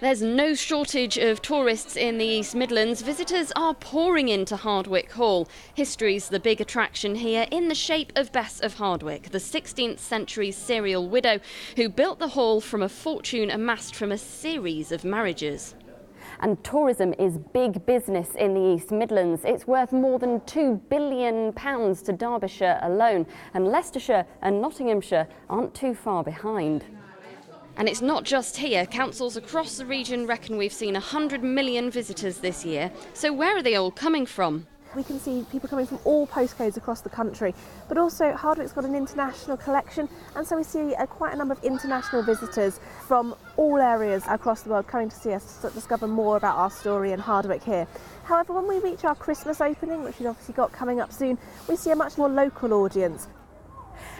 There's no shortage of tourists in the East Midlands. Visitors are pouring into Hardwick Hall. History's the big attraction here, in the shape of Bess of Hardwick, the 16th century serial widow who built the hall from a fortune amassed from a series of marriages. And tourism is big business in the East Midlands. It's worth more than £2 billion to Derbyshire alone, and Leicestershire and Nottinghamshire aren't too far behind. And it's not just here. Councils across the region reckon we've seen 100 million visitors this year. So where are they all coming from? We can see people coming from all postcodes across the country, but also Hardwick's got an international collection, and so we see quite a number of international visitors from all areas across the world coming to see us to discover more about our story in Hardwick here. However, when we reach our Christmas opening, which we've obviously got coming up soon, we see a much more local audience.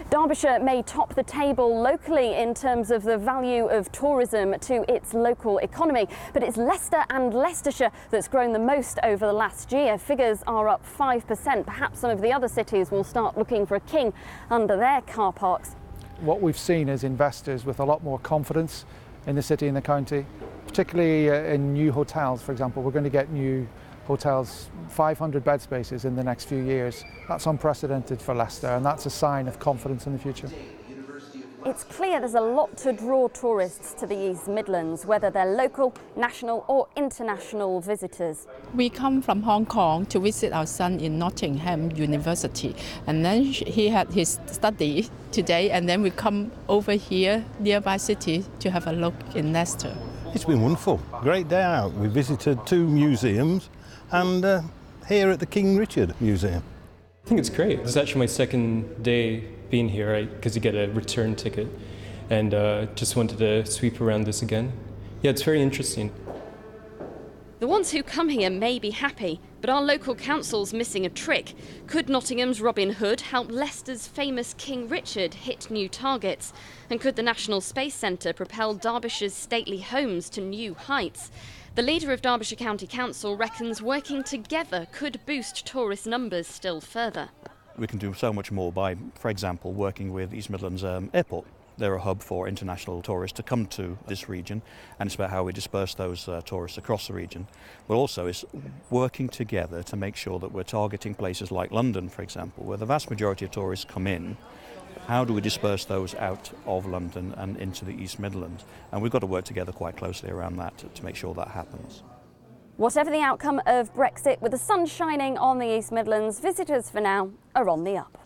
Derbyshire may top the table locally in terms of the value of tourism to its local economy, but it's Leicester and Leicestershire that's grown the most over the last year. Figures are up 5%. Perhaps some of the other cities will start looking for a king under their car parks. What we've seen is investors with a lot more confidence in the city and the county, particularly in new hotels, for example. We're going to get new hotels, 500 bed spaces in the next few years. That's unprecedented for Leicester, and that's a sign of confidence in the future. It's clear there's a lot to draw tourists to the East Midlands, whether they're local, national or international visitors. We come from Hong Kong to visit our son in Nottingham University, and then he had his study today, and then we come over here, nearby city, to have a look in Leicester. It's been wonderful. Great day out. We visited 2 museums and here at the King Richard Museum. I think it's great. This is actually my second day being here because you get a return ticket, and just wanted to sweep around this again. Yeah, it's very interesting. The ones who come here may be happy, but our local council's missing a trick. Could Nottingham's Robin Hood help Leicester's famous King Richard hit new targets? And could the National Space Centre propel Derbyshire's stately homes to new heights? The leader of Derbyshire County Council reckons working together could boost tourist numbers still further. We can do so much more by, for example, working with East Midlands Airport. They're a hub for international tourists to come to this region, and it's about how we disperse those tourists across the region. But also it's working together to make sure that we're targeting places like London, for example, where the vast majority of tourists come in. How do we disperse those out of London and into the East Midlands? And we've got to work together quite closely around that to make sure that happens. Whatever the outcome of Brexit, with the sun shining on the East Midlands, visitors for now are on the up.